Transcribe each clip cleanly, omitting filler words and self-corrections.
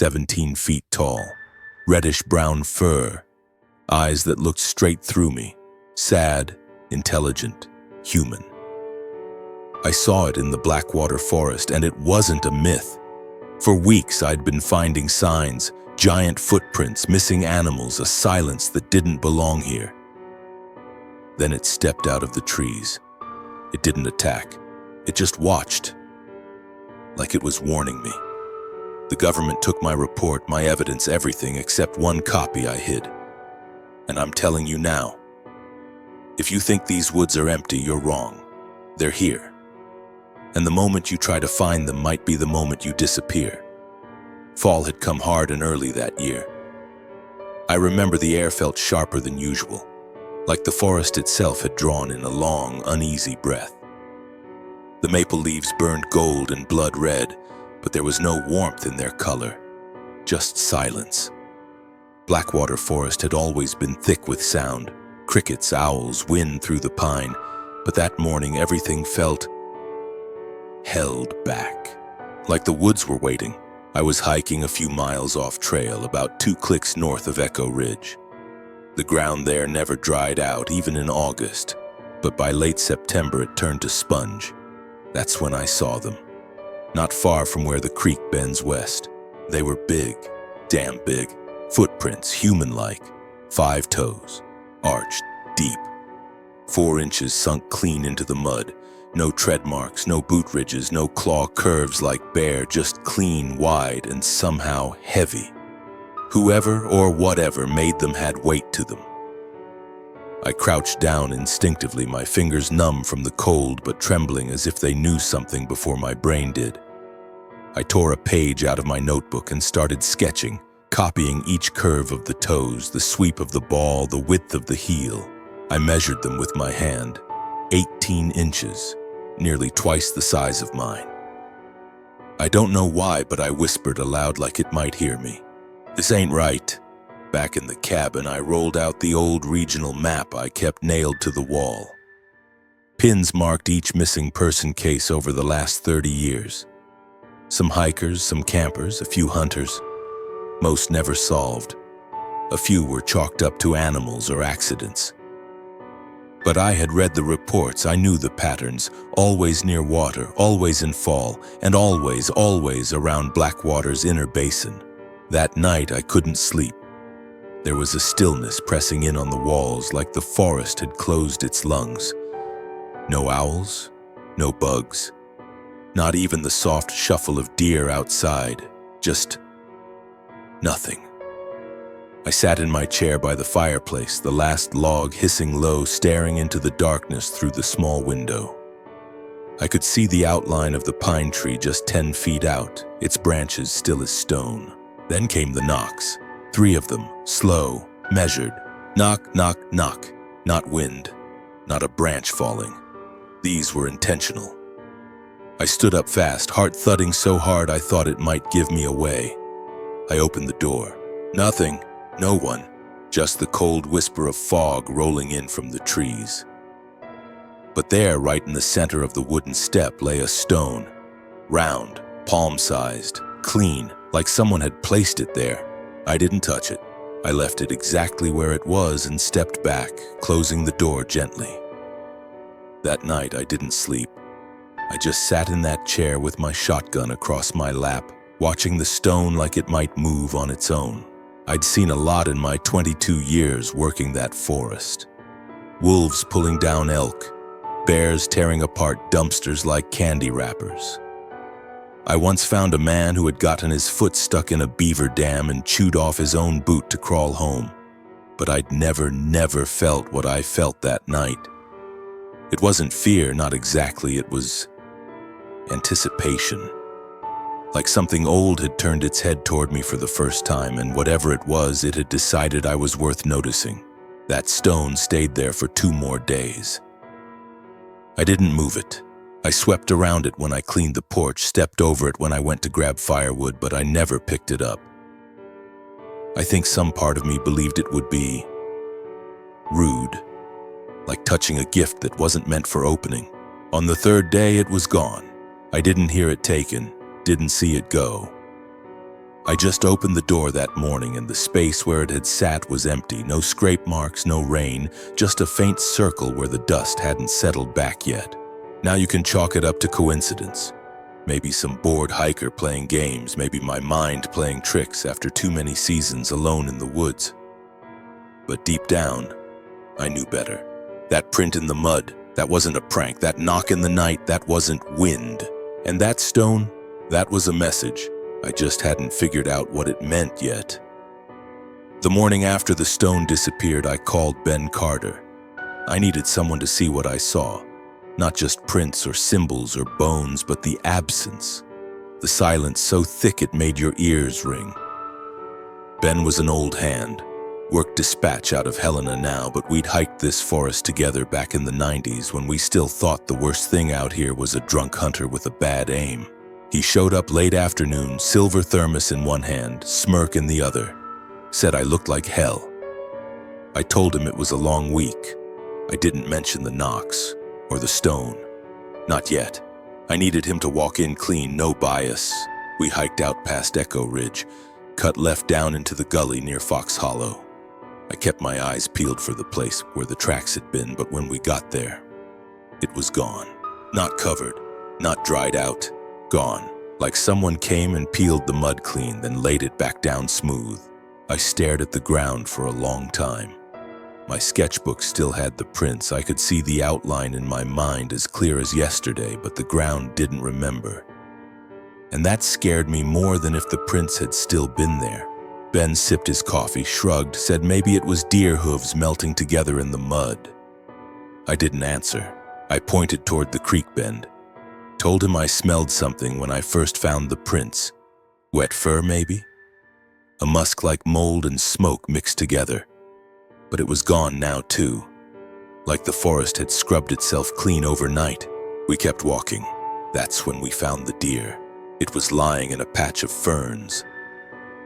17 feet tall, reddish-brown fur, eyes that looked straight through me, sad, intelligent, human. I saw it in the Blackwater Forest, and it wasn't a myth. For weeks, I'd been finding signs, giant footprints, missing animals, a silence that didn't belong here. Then it stepped out of the trees. It didn't attack. It just watched, like it was warning me. The government took my report, my evidence, everything except one copy I hid. And I'm telling you now, if you think these woods are empty, you're wrong. They're here. And the moment you try to find them might be the moment you disappear. Fall had come hard and early that year. I remember the air felt sharper than usual, like the forest itself had drawn in a long, uneasy breath. The maple leaves burned gold and blood red, but there was no warmth in their color, just silence. Blackwater Forest had always been thick with sound, crickets, owls, wind through the pine, but that morning everything felt held back, like the woods were waiting. I was hiking a few miles off trail, about 2 clicks north of Echo Ridge. The ground there never dried out, even in August, but by late September it turned to sponge. That's when I saw them, not far from where the creek bends west. They were big, damn big, footprints, human-like, 5 toes, arched, deep, 4 inches sunk clean into the mud. No tread marks, no boot ridges, no claw curves like bear, just clean, wide, and somehow heavy. Whoever or whatever made them had weight to them. I crouched down instinctively, my fingers numb from the cold but trembling as if they knew something before my brain did. I tore a page out of my notebook and started sketching, copying each curve of the toes, the sweep of the ball, the width of the heel. I measured them with my hand. 18 inches. Nearly twice the size of mine. I don't know why, but I whispered aloud like it might hear me. This ain't right. Back in the cabin, I rolled out the old regional map I kept nailed to the wall. Pins marked each missing person case over the last 30 years. Some hikers, some campers, a few hunters. Most never solved. A few were chalked up to animals or accidents. But I had read the reports, I knew the patterns, always near water, always in fall, and always around Blackwater's inner basin. That night I couldn't sleep. There was a stillness pressing in on the walls like the forest had closed its lungs. No owls, no bugs, not even the soft shuffle of deer outside, just nothing. I sat in my chair by the fireplace, the last log hissing low, staring into the darkness through the small window. I could see the outline of the pine tree just 10 feet out, its branches still as stone. Then came the knocks, 3 of them, slow, measured. Knock, knock, knock. Not wind, not a branch falling. These were intentional. I stood up fast, heart thudding so hard I thought it might give me away. I opened the door. Nothing. No one, just the cold whisper of fog rolling in from the trees. But there, right in the center of the wooden step, lay a stone, round, palm-sized, clean, like someone had placed it there. I didn't touch it. I left it exactly where it was and stepped back, closing the door gently. That night, I didn't sleep. I just sat in that chair with my shotgun across my lap, watching the stone like it might move on its own. I'd seen a lot in my 22 years working that forest. Wolves pulling down elk, bears tearing apart dumpsters like candy wrappers. I once found a man who had gotten his foot stuck in a beaver dam and chewed off his own boot to crawl home. But I'd never felt what I felt that night. It wasn't fear, not exactly, it was anticipation. Like something old had turned its head toward me for the first time, and whatever it was, it had decided I was worth noticing. That stone stayed there for 2 more days. I didn't move it. I swept around it when I cleaned the porch, stepped over it when I went to grab firewood, but I never picked it up. I think some part of me believed it would be rude, like touching a gift that wasn't meant for opening. On the 3rd day, it was gone. I didn't hear it taken. Didn't see it go. I just opened the door that morning and the space where it had sat was empty. No scrape marks, no rain, just a faint circle where the dust hadn't settled back yet. Now you can chalk it up to coincidence. Maybe some bored hiker playing games, maybe my mind playing tricks after too many seasons alone in the woods. But deep down, I knew better. That print in the mud, that wasn't a prank. That knock in the night, that wasn't wind. And that stone, that was a message. I just hadn't figured out what it meant yet. The morning after the stone disappeared, I called Ben Carter. I needed someone to see what I saw. Not just prints or symbols or bones, but the absence. The silence so thick it made your ears ring. Ben was an old hand. Worked dispatch out of Helena now, but we'd hiked this forest together back in the 90s when we still thought the worst thing out here was a drunk hunter with a bad aim. He showed up late afternoon, silver thermos in one hand, smirk in the other. Said I looked like hell. I told him it was a long week. I didn't mention the knocks or the stone. Not yet. I needed him to walk in clean, no bias. We hiked out past Echo Ridge, cut left down into the gully near Fox Hollow. I kept my eyes peeled for the place where the tracks had been, but when we got there, it was gone. Not covered, not dried out, gone. Like someone came and peeled the mud clean, then laid it back down smooth. I stared at the ground for a long time. My sketchbook still had the prints. I could see the outline in my mind as clear as yesterday, but the ground didn't remember. And that scared me more than if the prints had still been there. Ben sipped his coffee, shrugged, said maybe it was deer hooves melting together in the mud. I didn't answer. I pointed toward the creek bend. Told him I smelled something when I first found the prints. Wet fur, maybe? A musk like mold and smoke mixed together. But it was gone now, too. Like the forest had scrubbed itself clean overnight. We kept walking. That's when we found the deer. It was lying in a patch of ferns,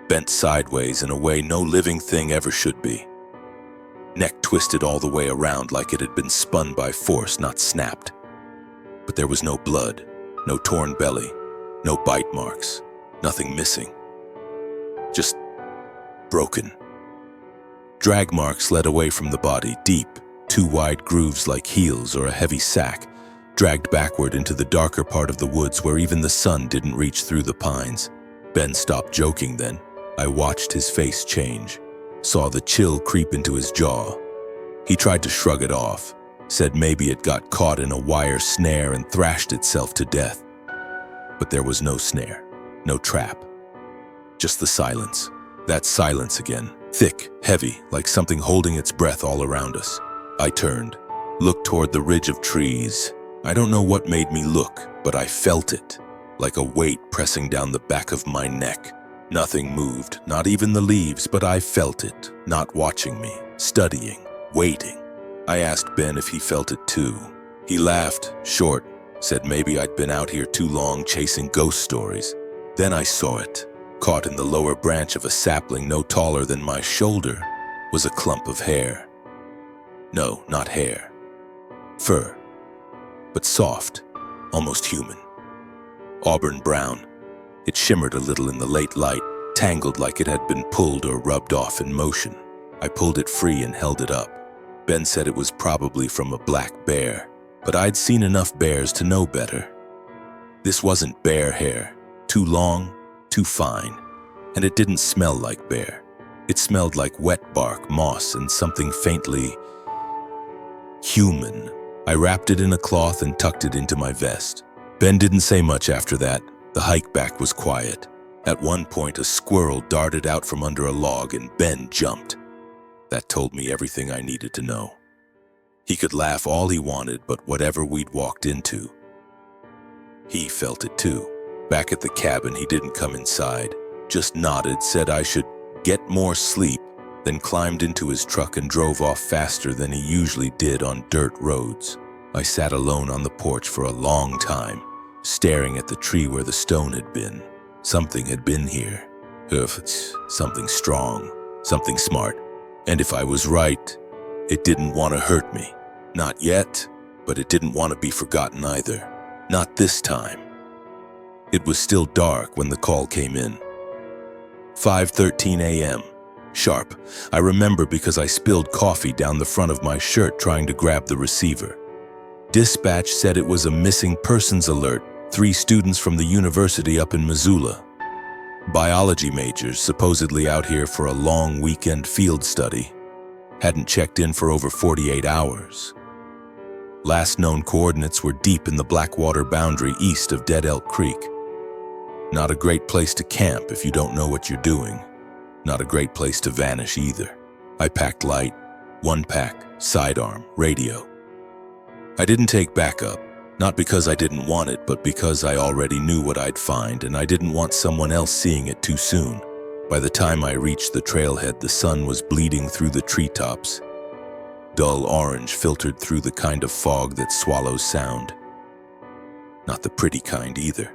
bent sideways in a way no living thing ever should be. Neck twisted all the way around like it had been spun by force, not snapped. But there was no blood, no torn belly, no bite marks, nothing missing. Just broken. Drag marks led away from the body, deep, two wide grooves like heels or a heavy sack, dragged backward into the darker part of the woods where even the sun didn't reach through the pines. Ben stopped joking then. I watched his face change, saw the chill creep into his jaw. He tried to shrug it off, said maybe it got caught in a wire snare and thrashed itself to death. But there was no snare, no trap. Just the silence. That silence again, thick, heavy, like something holding its breath all around us. I turned, looked toward the ridge of trees. I don't know what made me look, but I felt it, like a weight pressing down the back of my neck. Nothing moved, not even the leaves, but I felt it, not watching me, studying, waiting. I asked Ben if he felt it too. He laughed, short, said maybe I'd been out here too long chasing ghost stories. Then I saw it. Caught in the lower branch of a sapling no taller than my shoulder was a clump of hair. No, not hair. Fur. But soft, almost human. Auburn brown. It shimmered a little in the late light, tangled like it had been pulled or rubbed off in motion. I pulled it free and held it up. Ben said it was probably from a black bear, but I'd seen enough bears to know better. This wasn't bear hair. Too long, too fine, and it didn't smell like bear. It smelled like wet bark, moss, and something faintly human. I wrapped it in a cloth and tucked it into my vest. Ben didn't say much after that. The hike back was quiet. At one point, a squirrel darted out from under a log and Ben jumped. That told me everything I needed to know. He could laugh all he wanted, but whatever we'd walked into, he felt it too. Back at the cabin, he didn't come inside, just nodded, said I should get more sleep, then climbed into his truck and drove off faster than he usually did on dirt roads. I sat alone on the porch for a long time, staring at the tree where the stone had been. Something had been here. Something strong, something smart. And if I was right, it didn't want to hurt me. Not yet, but it didn't want to be forgotten either. Not this time. It was still dark when the call came in. 5:13 a.m. Sharp. I remember because I spilled coffee down the front of my shirt trying to grab the receiver. Dispatch said it was a missing persons alert, 3 students from the university up in Missoula. Biology majors supposedly out here for a long weekend field study. Hadn't checked in for over 48 hours. Last known coordinates were deep in the Blackwater boundary east of Dead Elk Creek. Not a great place to camp if you don't know what you're doing. Not a great place to vanish either. I packed light, 1 pack, sidearm, radio. I didn't take backup, not because I didn't want it, but because I already knew what I'd find and I didn't want someone else seeing it too soon. By the time I reached the trailhead, the sun was bleeding through the treetops. Dull orange filtered through the kind of fog that swallows sound. Not the pretty kind either.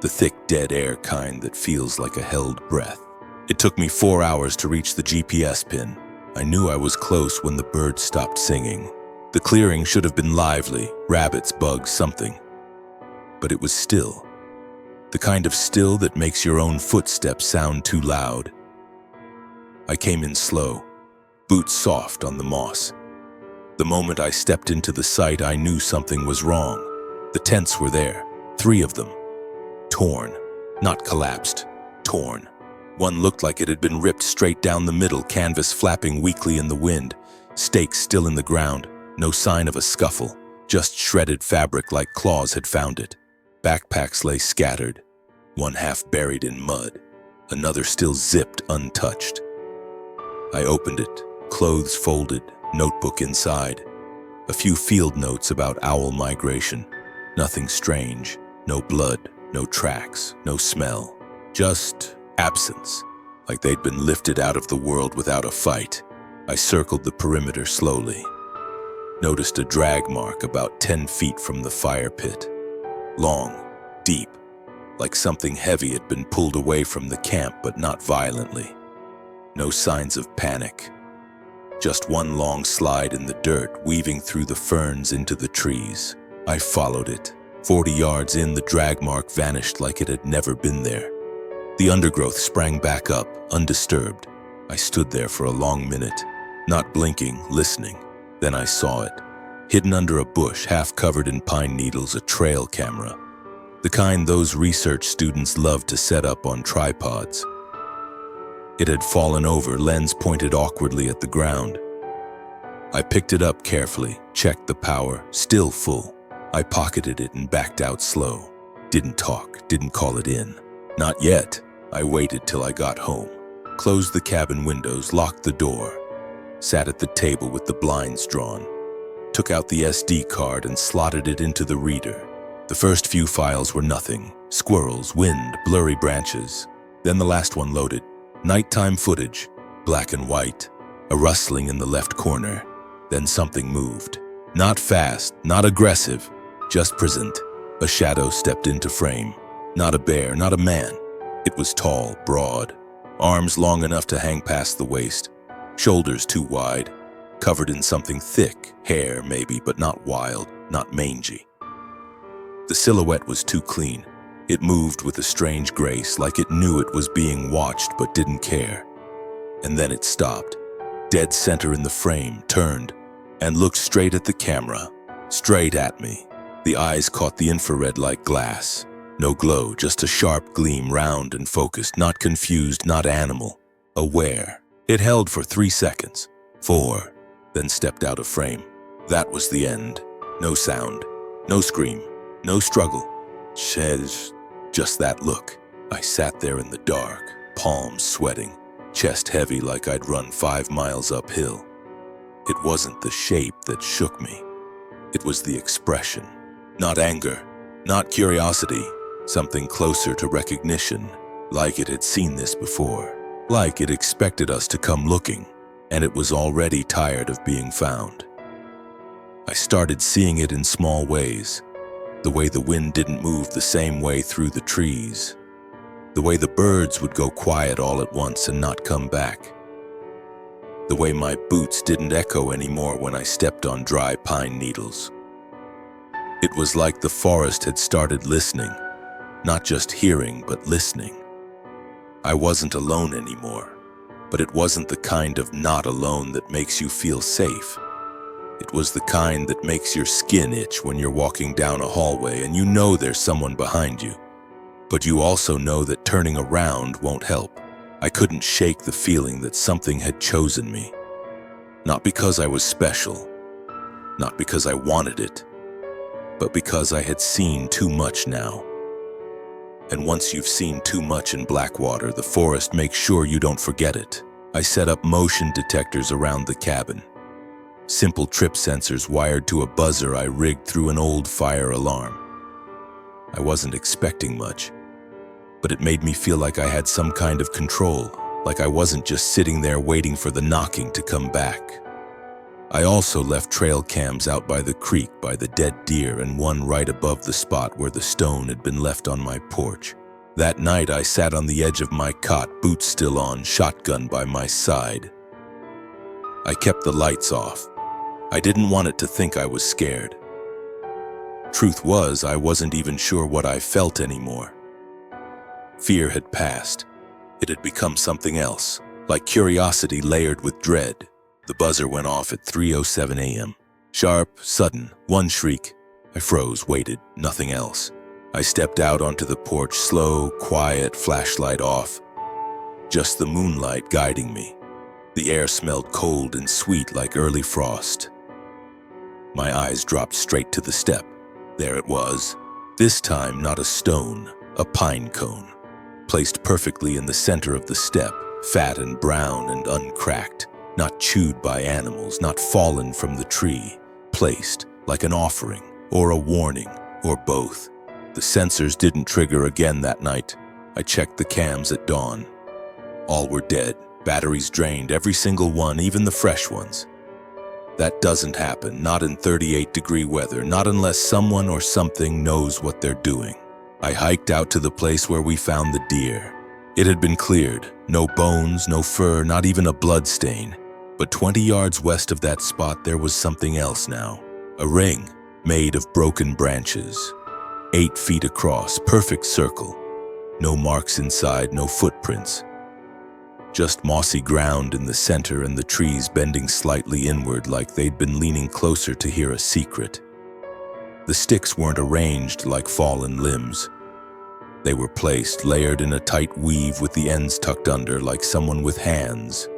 The thick, dead air kind that feels like a held breath. It took me 4 hours to reach the GPS pin. I knew I was close when the birds stopped singing. The clearing should have been lively, rabbits, bugs, something. But it was still. The kind of still that makes your own footsteps sound too loud. I came in slow, boots soft on the moss. The moment I stepped into the site, I knew something was wrong. The tents were there, 3 of them. Torn, not collapsed, torn. One looked like it had been ripped straight down the middle, canvas flapping weakly in the wind, stakes still in the ground, no sign of a scuffle, just shredded fabric like claws had found it. Backpacks lay scattered, one half buried in mud, another still zipped untouched. I opened it, clothes folded, notebook inside. A few field notes about owl migration. Nothing strange, no blood, no tracks, no smell. Just absence, like they'd been lifted out of the world without a fight. I circled the perimeter slowly. Noticed a drag mark about 10 feet from the fire pit. Long, deep, like something heavy had been pulled away from the camp, but not violently. No signs of panic. Just one long slide in the dirt, weaving through the ferns into the trees. I followed it. 40 yards in, the drag mark vanished like it had never been there. The undergrowth sprang back up, undisturbed. I stood there for a long minute, not blinking, listening. Then I saw it. Hidden under a bush, half covered in pine needles, a trail camera. The kind those research students love to set up on tripods. It had fallen over, lens pointed awkwardly at the ground. I picked it up carefully, checked the power, still full. I pocketed it and backed out slow. Didn't talk, didn't call it in. Not yet. I waited till I got home. Closed the cabin windows, locked the door. Sat at the table with the blinds drawn. Took out the SD card and slotted it into the reader. The first few files were nothing. Squirrels, wind, blurry branches. Then the last one loaded. Nighttime footage, black and white. A rustling in the left corner. Then something moved. Not fast, not aggressive, just present. A shadow stepped into frame. Not a bear, not a man. It was tall, broad. Arms long enough to hang past the waist. Shoulders too wide. Covered in something thick, hair maybe, but not wild, not mangy. The silhouette was too clean. It moved with a strange grace, like it knew it was being watched but didn't care. And then it stopped, dead center in the frame, turned, and looked straight at the camera, straight at me. The eyes caught the infrared like glass. No glow, just a sharp gleam, round and focused, not confused, not animal. Aware. It held for 3 seconds. 4. Then stepped out of frame. That was the end. No sound. No scream. No struggle. Just that look. I sat there in the dark, palms sweating, chest heavy like I'd run 5 miles uphill. It wasn't the shape that shook me. It was the expression. Not anger, not curiosity, something closer to recognition, like it had seen this before, like it expected us to come looking, and it was already tired of being found. I started seeing it in small ways, the way the wind didn't move the same way through the trees, the way the birds would go quiet all at once and not come back, the way my boots didn't echo anymore when I stepped on dry pine needles. It was like the forest had started listening, not just hearing, but listening. I wasn't alone anymore, but it wasn't the kind of not alone that makes you feel safe. It was the kind that makes your skin itch when you're walking down a hallway and you know there's someone behind you, but you also know that turning around won't help. I couldn't shake the feeling that something had chosen me. Not because I was special, not because I wanted it, but because I had seen too much now. And once you've seen too much in Blackwater, the forest makes sure you don't forget it. I set up motion detectors around the cabin. Simple trip sensors wired to a buzzer I rigged through an old fire alarm. I wasn't expecting much, but it made me feel like I had some kind of control, like I wasn't just sitting there waiting for the knocking to come back. I also left trail cams out by the creek by the dead deer and one right above the spot where the stone had been left on my porch. That night I sat on the edge of my cot, boots still on, shotgun by my side. I kept the lights off. I didn't want it to think I was scared. Truth was, I wasn't even sure what I felt anymore. Fear had passed. It had become something else, like curiosity layered with dread. The buzzer went off at 3:07 a.m. Sharp, sudden, one shriek. I froze, waited, nothing else. I stepped out onto the porch, slow, quiet, flashlight off. Just the moonlight guiding me. The air smelled cold and sweet like early frost. My eyes dropped straight to the step. There it was. This time not a stone, a pine cone. Placed perfectly in the center of the step, fat and brown and uncracked. Not chewed by animals, not fallen from the tree, placed like an offering or a warning or both. The sensors didn't trigger again that night. I checked the cams at dawn. All were dead, batteries drained, every single one, even the fresh ones. That doesn't happen, not in 38-degree weather, not unless someone or something knows what they're doing. I hiked out to the place where we found the deer. It had been cleared, no bones, no fur, not even a blood stain. But 20 yards west of that spot, there was something else now. A ring made of broken branches. 8 feet across, perfect circle. No marks inside, no footprints. Just mossy ground in the center and the trees bending slightly inward like they'd been leaning closer to hear a secret. The sticks weren't arranged like fallen limbs. They were placed, layered in a tight weave with the ends tucked under like someone with hands.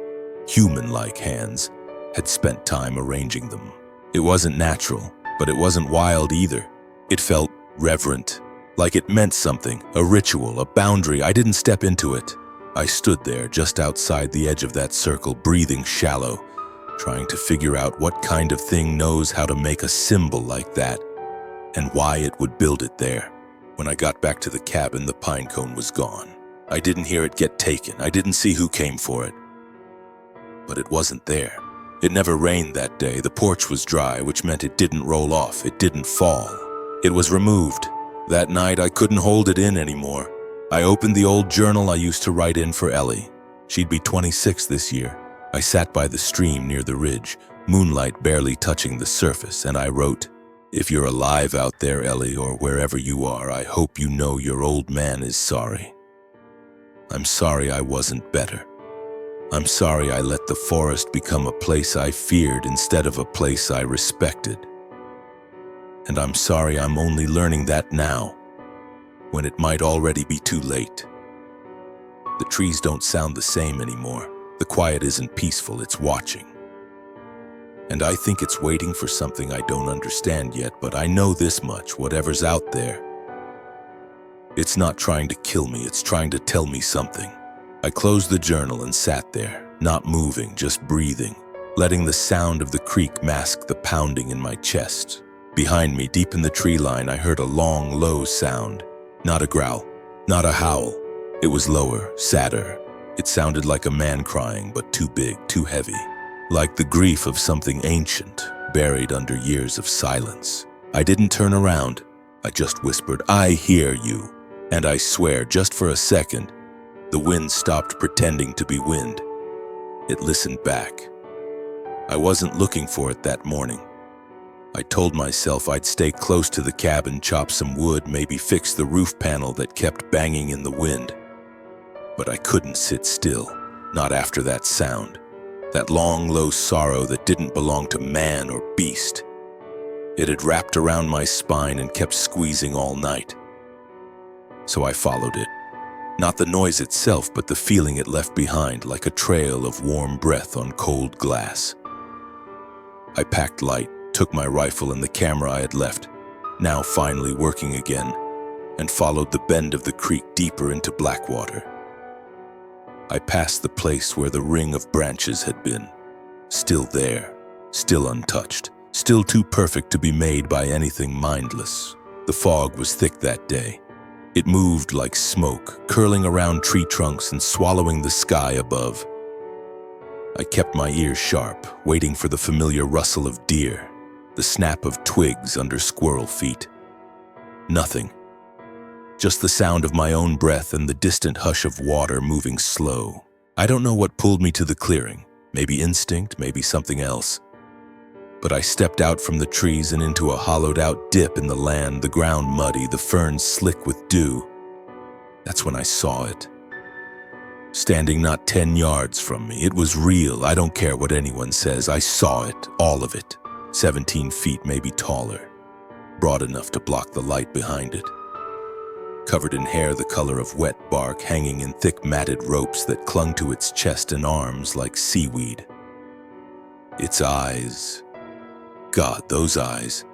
Human-like hands, had spent time arranging them. It wasn't natural, but it wasn't wild either. It felt reverent, like it meant something, a ritual, a boundary. I didn't step into it. I stood there just outside the edge of that circle, breathing shallow, trying to figure out what kind of thing knows how to make a symbol like that, and why it would build it there. When I got back to the cabin, the pine cone was gone. I didn't hear it get taken. I didn't see who came for it. But it wasn't there. It never rained that day. The porch was dry, which meant it didn't roll off. It didn't fall. It was removed. That night, I couldn't hold it in anymore. I opened the old journal I used to write in for Ellie. She'd be 26 this year. I sat by the stream near the ridge, moonlight barely touching the surface, and I wrote, "If you're alive out there, Ellie, or wherever you are, I hope you know your old man is sorry. I'm sorry I wasn't better. I'm sorry I let the forest become a place I feared instead of a place I respected. And I'm sorry I'm only learning that now, when it might already be too late. The trees don't sound the same anymore. The quiet isn't peaceful, it's watching. And I think it's waiting for something I don't understand yet, but I know this much, whatever's out there. It's not trying to kill me, it's trying to tell me something." I closed the journal and sat there, not moving, just breathing, letting the sound of the creek mask the pounding in my chest. Behind me, deep in the tree line, I heard a long, low sound. Not a growl, not a howl. It was lower, sadder. It sounded like a man crying, but too big, too heavy. Like the grief of something ancient, buried under years of silence. I didn't turn around. I just whispered, "I hear you." And I swear, just for a second, the wind stopped pretending to be wind. It listened back. I wasn't looking for it that morning. I told myself I'd stay close to the cabin, chop some wood, maybe fix the roof panel that kept banging in the wind. But I couldn't sit still, not after that sound. That long, low sorrow that didn't belong to man or beast. It had wrapped around my spine and kept squeezing all night. So I followed it. Not the noise itself, but the feeling it left behind, like a trail of warm breath on cold glass. I packed light, took my rifle and the camera I had left, now finally working again, and followed the bend of the creek deeper into Blackwater. I passed the place where the ring of branches had been. Still there, still untouched, still too perfect to be made by anything mindless. The fog was thick that day. It moved like smoke, curling around tree trunks and swallowing the sky above. I kept my ears sharp, waiting for the familiar rustle of deer, the snap of twigs under squirrel feet. Nothing. Just the sound of my own breath and the distant hush of water moving slow. I don't know what pulled me to the clearing. Maybe instinct, maybe something else. But I stepped out from the trees and into a hollowed-out dip in the land, the ground muddy, the ferns slick with dew. That's when I saw it. Standing not 10 yards from me. It was real. I don't care what anyone says. I saw it, all of it. 17 feet, maybe taller. Broad enough to block the light behind it. Covered in hair the color of wet bark, hanging in thick matted ropes that clung to its chest and arms like seaweed. Its eyes. God, those eyes.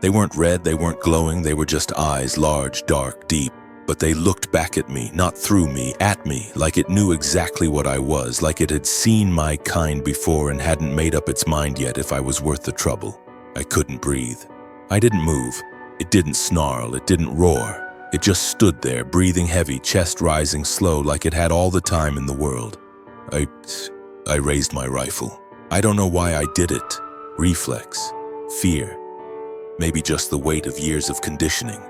They weren't red, they weren't glowing, they were just eyes, large, dark, deep. But they looked back at me, not through me, at me, like it knew exactly what I was, like it had seen my kind before and hadn't made up its mind yet if I was worth the trouble. I couldn't breathe. I didn't move. It didn't snarl, it didn't roar. It just stood there, breathing heavy, chest rising slow, like it had all the time in the world. I raised my rifle. I don't know why I did it. Reflex. Fear. Maybe just the weight of years of conditioning.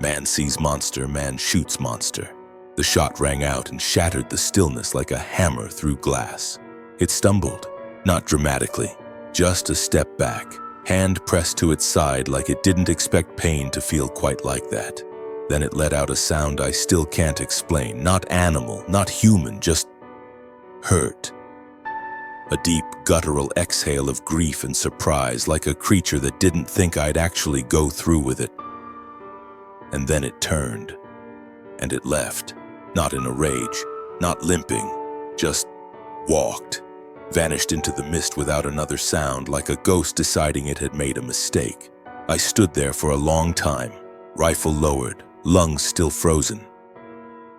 Man sees monster, man shoots monster. The shot rang out and shattered the stillness like a hammer through glass. It stumbled, not dramatically, just a step back, hand pressed to its side like it didn't expect pain to feel quite like that. Then it let out a sound I still can't explain, not animal, not human, just hurt. A deep, guttural exhale of grief and surprise, like a creature that didn't think I'd actually go through with it. And then it turned, and it left, not in a rage, not limping, just walked, vanished into the mist without another sound, like a ghost deciding it had made a mistake. I stood there for a long time, rifle lowered, lungs still frozen.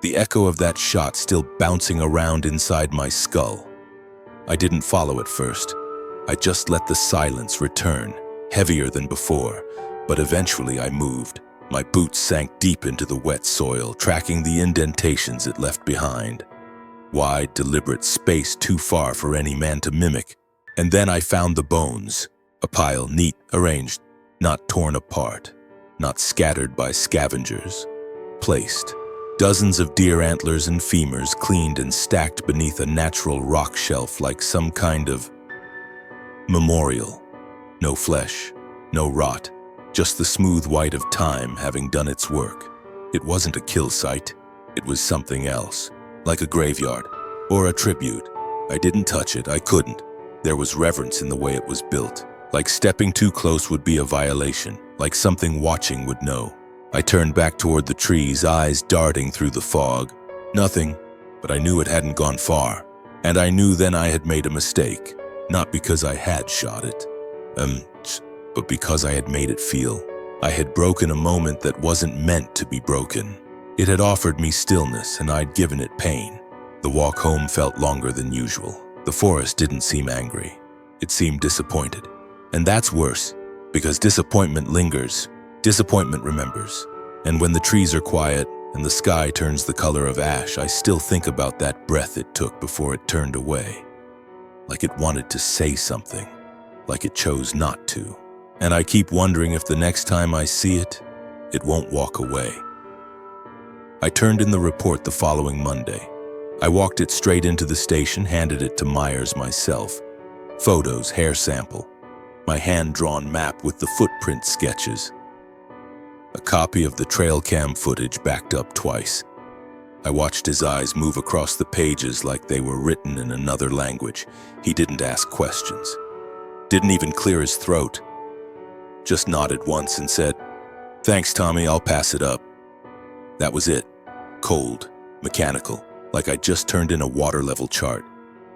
The echo of that shot still bouncing around inside my skull. I didn't follow at first. I just let the silence return, heavier than before, but eventually I moved. My boots sank deep into the wet soil, tracking the indentations it left behind. Wide, deliberate space too far for any man to mimic. And then I found the bones, a pile neat, arranged, not torn apart, not scattered by scavengers, placed. Dozens of deer antlers and femurs cleaned and stacked beneath a natural rock shelf like some kind of memorial. No flesh, no rot, just the smooth white of time having done its work. It wasn't a kill site, it was something else, like a graveyard or a tribute. I didn't touch it, I couldn't. There was reverence in the way it was built, like stepping too close would be a violation, like something watching would know. I turned back toward the trees, eyes darting through the fog. Nothing, but I knew it hadn't gone far. And I knew then I had made a mistake. Not because I had shot it, but because I had made it feel. I had broken a moment that wasn't meant to be broken. It had offered me stillness, and I'd given it pain. The walk home felt longer than usual. The forest didn't seem angry. It seemed disappointed. And that's worse, because disappointment lingers. Disappointment remembers, and when the trees are quiet and the sky turns the color of ash, I still think about that breath it took before it turned away. Like it wanted to say something, like it chose not to. And I keep wondering if the next time I see it, it won't walk away. I turned in the report the following Monday. I walked it straight into the station, handed it to Myers myself. Photos, hair sample, my hand-drawn map with the footprint sketches. A copy of the trail cam footage backed up twice. I watched his eyes move across the pages like they were written in another language. He didn't ask questions. Didn't even clear his throat. Just nodded once and said, "Thanks, Tommy, I'll pass it up." That was it. Cold, mechanical, like I just turned in a water level chart.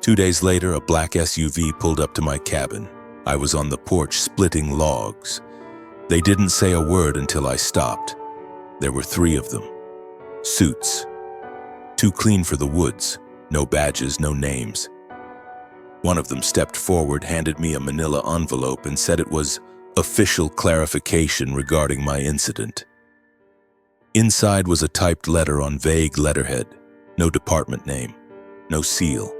2 days later, a black SUV pulled up to my cabin. I was on the porch splitting logs. They didn't say a word until I stopped. There were 3 of them. Suits. Too clean for the woods. No badges, no names. One of them stepped forward, handed me a manila envelope, and said it was official clarification regarding my incident. Inside was a typed letter on vague letterhead. No department name. No seal.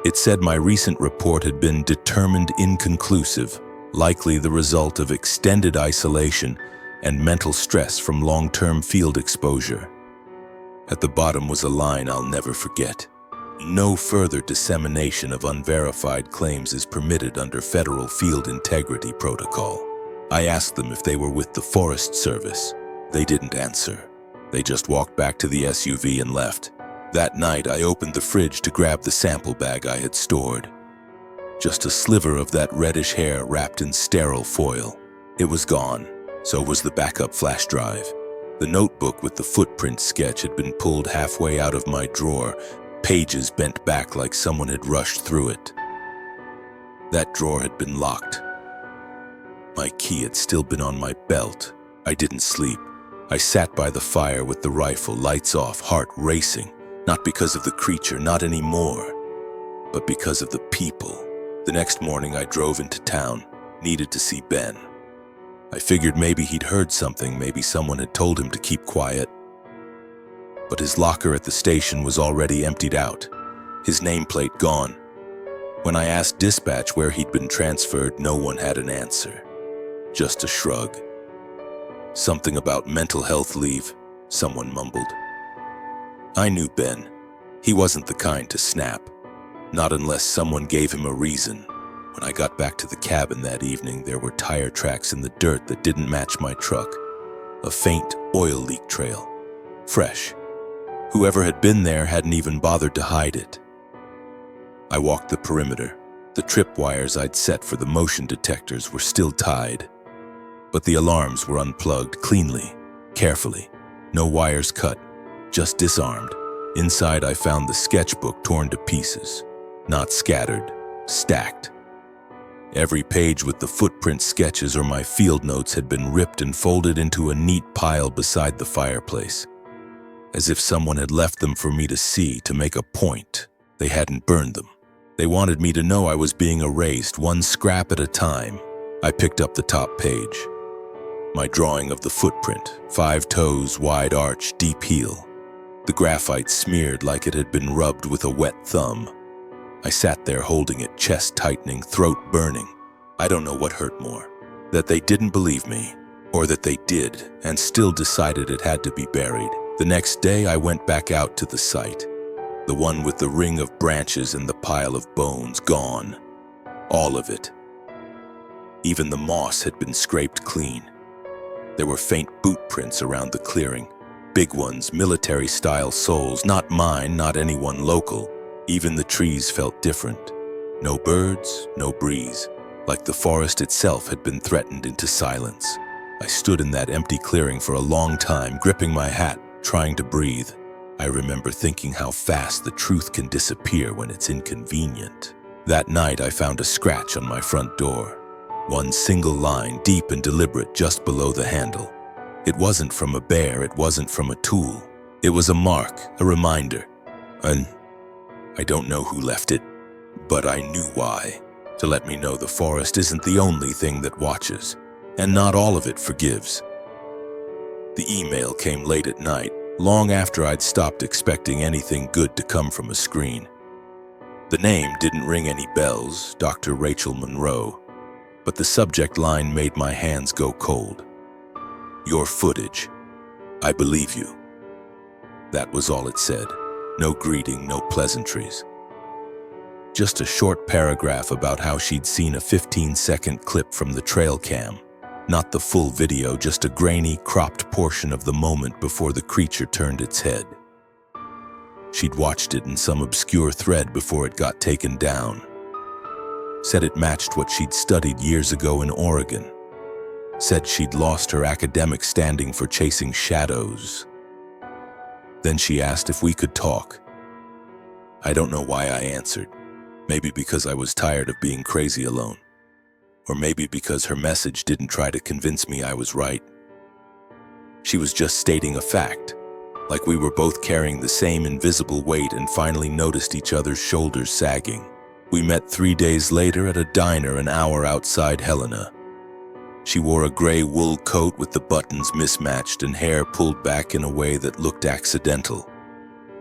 It said my recent report had been determined inconclusive, likely the result of extended isolation and mental stress from long-term field exposure. At the bottom was a line I'll never forget. No further dissemination of unverified claims is permitted under federal field integrity protocol. I asked them if they were with the Forest Service. They didn't answer. They just walked back to the SUV and left. That night, I opened the fridge to grab the sample bag I had stored. Just a sliver of that reddish hair wrapped in sterile foil. It was gone. So was the backup flash drive. The notebook with the footprint sketch had been pulled halfway out of my drawer, pages bent back like someone had rushed through it. That drawer had been locked. My key had still been on my belt. I didn't sleep. I sat by the fire with the rifle, lights off, heart racing. Not because of the creature, not anymore, but because of the people. The next morning I drove into town, needed to see Ben. I figured maybe he'd heard something, maybe someone had told him to keep quiet. But his locker at the station was already emptied out, his nameplate gone. When I asked dispatch where he'd been transferred, no one had an answer. Just a shrug. Something about mental health leave, someone mumbled. I knew Ben. He wasn't the kind to snap, not unless someone gave him a reason. When I got back to the cabin that evening, there were tire tracks in the dirt that didn't match my truck. A faint oil leak trail. Fresh. Whoever had been there hadn't even bothered to hide it. I walked the perimeter. The tripwires I'd set for the motion detectors were still tied, but the alarms were unplugged cleanly, carefully. No wires cut. Just disarmed. Inside, I found the sketchbook torn to pieces. Not scattered, stacked. Every page with the footprint sketches or my field notes had been ripped and folded into a neat pile beside the fireplace. As if someone had left them for me to see, to make a point. They hadn't burned them. They wanted me to know I was being erased, one scrap at a time. I picked up the top page. My drawing of the footprint, 5 toes, wide arch, deep heel. The graphite smeared like it had been rubbed with a wet thumb. I sat there holding it, chest tightening, throat burning. I don't know what hurt more, that they didn't believe me, or that they did and still decided it had to be buried. The next day I went back out to the site, the one with the ring of branches and the pile of bones gone. All of it. Even the moss had been scraped clean. There were faint boot prints around the clearing. Big ones, military-style soles, not mine, not anyone local. Even the trees felt different. No birds, no breeze, like the forest itself had been threatened into silence. I stood in that empty clearing for a long time, gripping my hat, trying to breathe. I remember thinking how fast the truth can disappear when it's inconvenient. That night I found a scratch on my front door. One single line, deep and deliberate, just below the handle. It wasn't from a bear, it wasn't from a tool. It was a mark, a reminder. And I don't know who left it, but I knew why. To let me know the forest isn't the only thing that watches, and not all of it forgives. The email came late at night, long after I'd stopped expecting anything good to come from a screen. The name didn't ring any bells, Dr. Rachel Monroe, but the subject line made my hands go cold. Your footage. I believe you. That was all it said. No greeting, no pleasantries. Just a short paragraph about how she'd seen a 15-second clip from the trail cam. Not the full video, just a grainy, cropped portion of the moment before the creature turned its head. She'd watched it in some obscure thread before it got taken down. Said it matched what she'd studied years ago in Oregon. Said she'd lost her academic standing for chasing shadows. Then she asked if we could talk. I don't know why I answered. Maybe because I was tired of being crazy alone. Or maybe because her message didn't try to convince me I was right. She was just stating a fact, like we were both carrying the same invisible weight and finally noticed each other's shoulders sagging. We met 3 days later at a diner an hour outside Helena. She wore a gray wool coat with the buttons mismatched and hair pulled back in a way that looked accidental.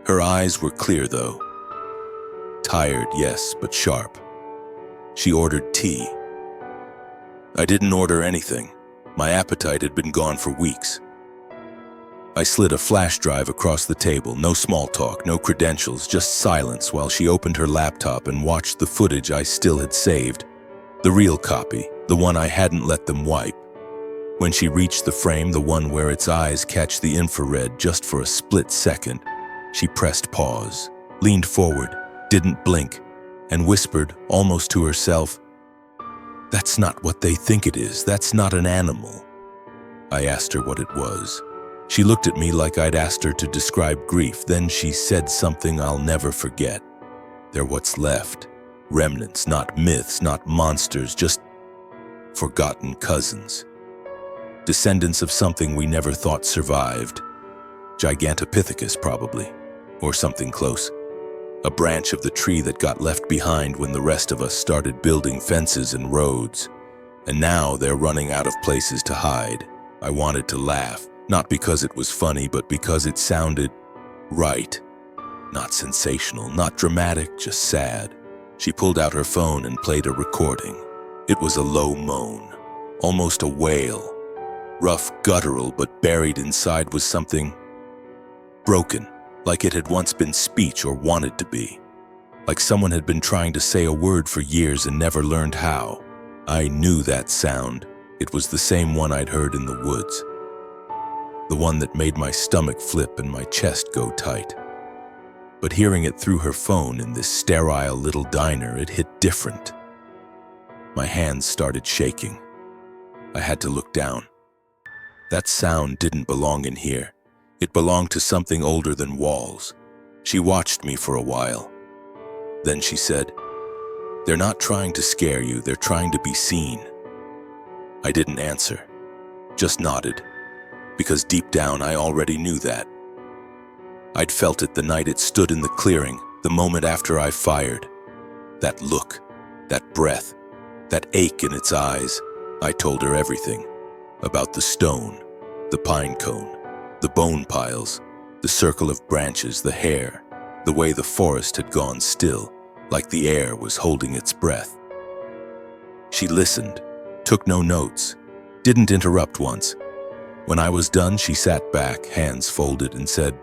Her eyes were clear though. Tired, yes, but sharp. She ordered tea. I didn't order anything. My appetite had been gone for weeks. I slid a flash drive across the table, no small talk, no credentials, just silence while she opened her laptop and watched the footage I still had saved. The real copy, the one I hadn't let them wipe. When she reached the frame, the one where its eyes catch the infrared just for a split second, she pressed pause, leaned forward, didn't blink, and whispered, almost to herself, "That's not what they think it is. That's not an animal." I asked her what it was. She looked at me like I'd asked her to describe grief. Then she said something I'll never forget. They're what's left. Remnants, not myths, not monsters, just forgotten cousins. Descendants of something we never thought survived. Gigantopithecus, probably, or something close. A branch of the tree that got left behind when the rest of us started building fences and roads. And now they're running out of places to hide. I wanted to laugh, not because it was funny, but because it sounded right. Not sensational, not dramatic, just sad. She pulled out her phone and played a recording. It was a low moan, almost a wail. Rough, guttural, but buried inside was something broken. Like it had once been speech or wanted to be. Like someone had been trying to say a word for years and never learned how. I knew that sound. It was the same one I'd heard in the woods. The one that made my stomach flip and my chest go tight. But hearing it through her phone in this sterile little diner, it hit different. My hands started shaking. I had to look down. That sound didn't belong in here. It belonged to something older than walls. She watched me for a while. Then she said, "They're not trying to scare you, they're trying to be seen." I didn't answer, just nodded, because deep down I already knew that. I'd felt it the night it stood in the clearing, the moment after I fired. That look, that breath, that ache in its eyes. I told her everything, about the stone, the pine cone, the bone piles, the circle of branches, the hair, the way the forest had gone still, like the air was holding its breath. She listened, took no notes, didn't interrupt once. When I was done, she sat back, hands folded, and said,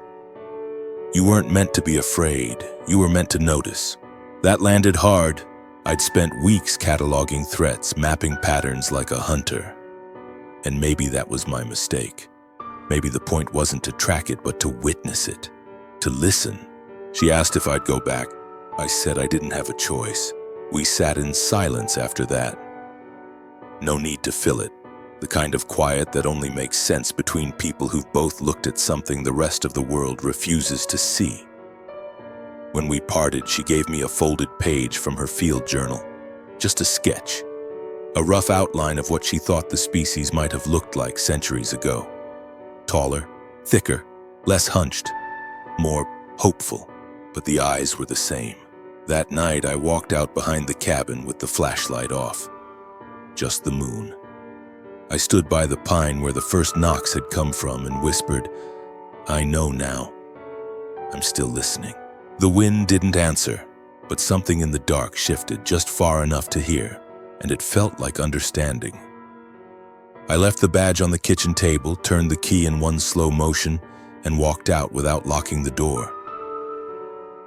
"You weren't meant to be afraid, you were meant to notice." That landed hard. I'd spent weeks cataloging threats, mapping patterns like a hunter. And maybe that was my mistake. Maybe the point wasn't to track it, but to witness it, to listen. She asked if I'd go back. I said I didn't have a choice. We sat in silence after that. No need to fill it. The kind of quiet that only makes sense between people who've both looked at something the rest of the world refuses to see. When we parted, she gave me a folded page from her field journal. Just a sketch. A rough outline of what she thought the species might have looked like centuries ago. Taller, thicker, less hunched, more hopeful, but the eyes were the same. That night, I walked out behind the cabin with the flashlight off. Just the moon. I stood by the pine where the first knocks had come from and whispered, "I know now." I'm still listening. The wind didn't answer, but something in the dark shifted just far enough to hear, and it felt like understanding. I left the badge on the kitchen table, turned the key in one slow motion, and walked out without locking the door.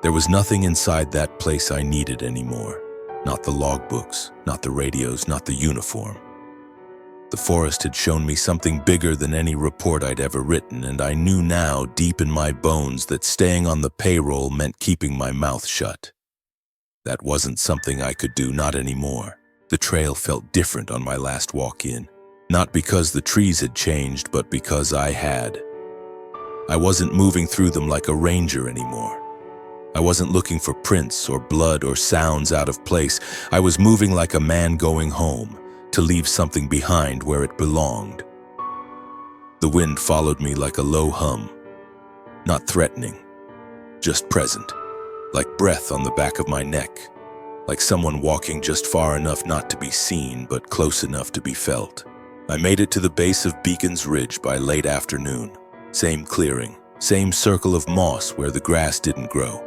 There was nothing inside that place I needed anymore. Not the logbooks, not the radios, not the uniform. The forest had shown me something bigger than any report I'd ever written, and I knew now, deep in my bones, that staying on the payroll meant keeping my mouth shut. That wasn't something I could do, not anymore. The trail felt different on my last walk in. Not because the trees had changed, but because I had. I wasn't moving through them like a ranger anymore. I wasn't looking for prints or blood or sounds out of place. I was moving like a man going home, to leave something behind where it belonged. The wind followed me like a low hum, not threatening, just present, like breath on the back of my neck, like someone walking just far enough not to be seen, but close enough to be felt. I made it to the base of Beacon's Ridge by late afternoon. Same clearing, same circle of moss where the grass didn't grow.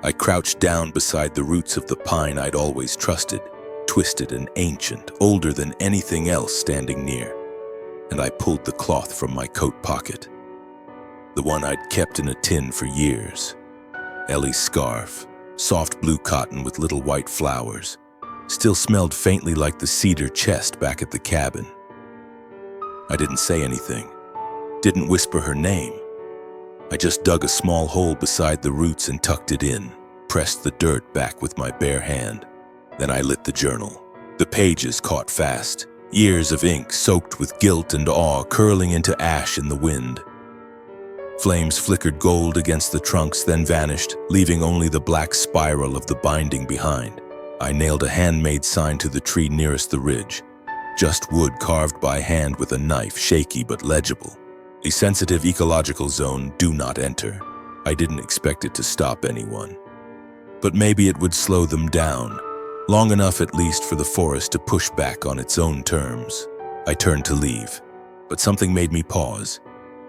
I crouched down beside the roots of the pine I'd always trusted, twisted and ancient, older than anything else standing near, and I pulled the cloth from my coat pocket, the one I'd kept in a tin for years. Ellie's scarf, soft blue cotton with little white flowers, still smelled faintly like the cedar chest back at the cabin. I didn't say anything, didn't whisper her name. I just dug a small hole beside the roots and tucked it in, pressed the dirt back with my bare hand. Then I lit the journal. The pages caught fast, years of ink soaked with guilt and awe curling into ash in the wind. Flames flickered gold against the trunks, then vanished, leaving only the black spiral of the binding behind. I nailed a handmade sign to the tree nearest the ridge, just wood carved by hand with a knife, shaky but legible. A sensitive ecological zone, do not enter. I didn't expect it to stop anyone. But maybe it would slow them down, long enough at least for the forest to push back on its own terms. I turned to leave, but something made me pause.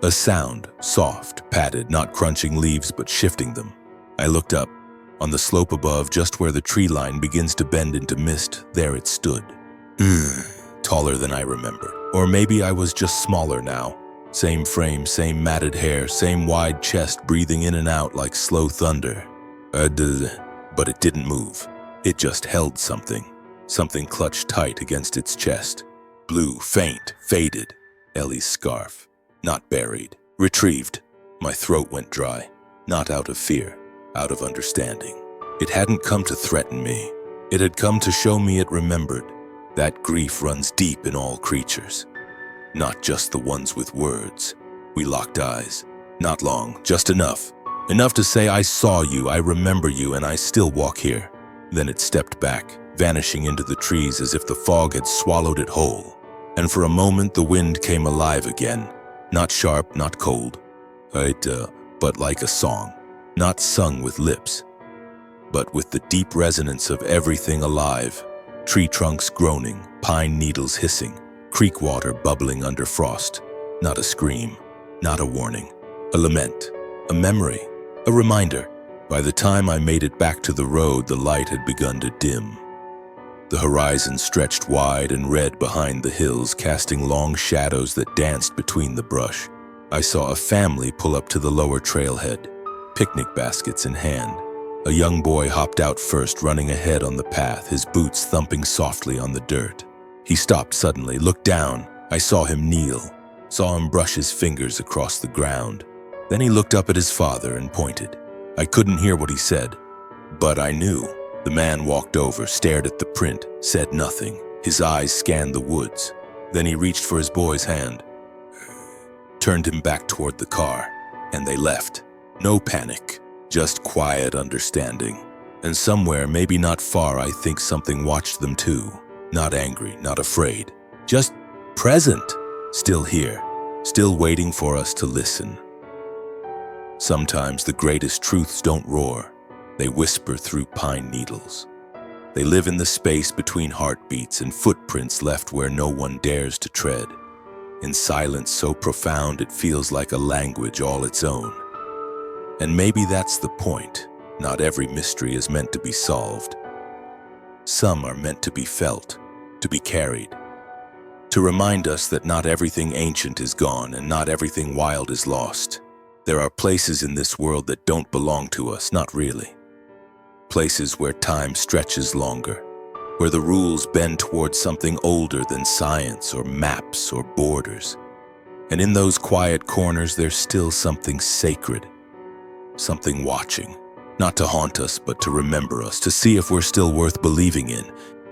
A sound, soft, padded, not crunching leaves but shifting them. I looked up. On the slope above, just where the tree line begins to bend into mist, there it stood. Taller than I remembered. Or maybe I was just smaller now. Same frame, same matted hair, same wide chest breathing in and out like slow thunder. But it didn't move. It just held something. Something clutched tight against its chest. Blue, faint, faded. Ellie's scarf. Not buried. Retrieved. My throat went dry. Not out of fear. Out of understanding. It hadn't come to threaten me. It had come to show me it remembered. That grief runs deep in all creatures. Not just the ones with words. We locked eyes. Not long, just enough. Enough to say, I saw you, I remember you, and I still walk here. Then it stepped back, vanishing into the trees as if the fog had swallowed it whole. And for a moment the wind came alive again. Not sharp, not cold. But like a song. Not sung with lips, but with the deep resonance of everything alive. Tree trunks groaning, pine needles hissing, creek water bubbling under frost. Not a scream, not a warning. A lament, a memory, a reminder. By the time I made it back to the road, the light had begun to dim. The horizon stretched wide and red behind the hills, casting long shadows that danced between the brush. I saw a family pull up to the lower trailhead, picnic baskets in hand. A young boy hopped out first, running ahead on the path, his boots thumping softly on the dirt. He stopped suddenly, looked down. I saw him kneel, saw him brush his fingers across the ground. Then he looked up at his father and pointed. I couldn't hear what he said, but I knew. The man walked over, stared at the print, said nothing. His eyes scanned the woods. Then he reached for his boy's hand, turned him back toward the car, and they left. No panic, just quiet understanding. And somewhere, maybe not far, I think something watched them too. Not angry, not afraid, just present, still here, still waiting for us to listen. Sometimes the greatest truths don't roar. They whisper through pine needles. They live in the space between heartbeats and footprints left where no one dares to tread. In silence so profound it feels like a language all its own. And maybe that's the point. Not every mystery is meant to be solved. Some are meant to be felt, to be carried. To remind us that not everything ancient is gone and not everything wild is lost. There are places in this world that don't belong to us, not really. Places where time stretches longer, where the rules bend towards something older than science or maps or borders. And in those quiet corners, there's still something sacred, something watching, not to haunt us, but to remember us, to see if we're still worth believing in.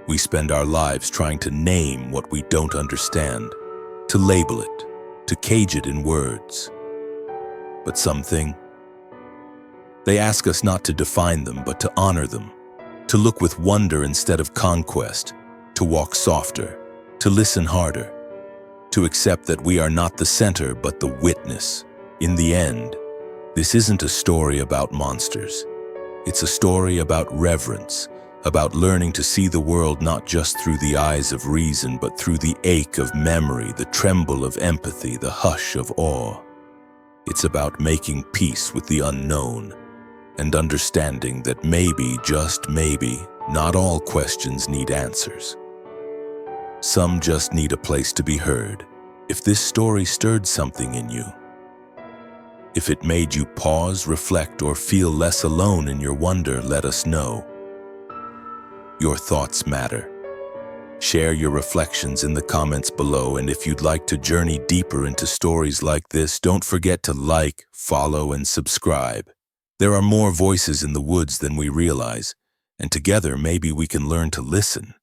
We spend our lives trying to name what we don't understand, to label it, to cage it in words. But something, they ask us not to define them, but to honor them, to look with wonder instead of conquest, to walk softer, to listen harder, to accept that we are not the center, but the witness. In the end, this isn't a story about monsters. It's a story about reverence, about learning to see the world not just through the eyes of reason, but through the ache of memory, the tremble of empathy, the hush of awe. It's about making peace with the unknown and understanding that maybe, just maybe, not all questions need answers. Some just need a place to be heard. If this story stirred something in you, if it made you pause, reflect, or feel less alone in your wonder, let us know. Your thoughts matter. Share your reflections in the comments below, and if you'd like to journey deeper into stories like this, don't forget to like, follow, and subscribe. There are more voices in the woods than we realize, and together maybe we can learn to listen.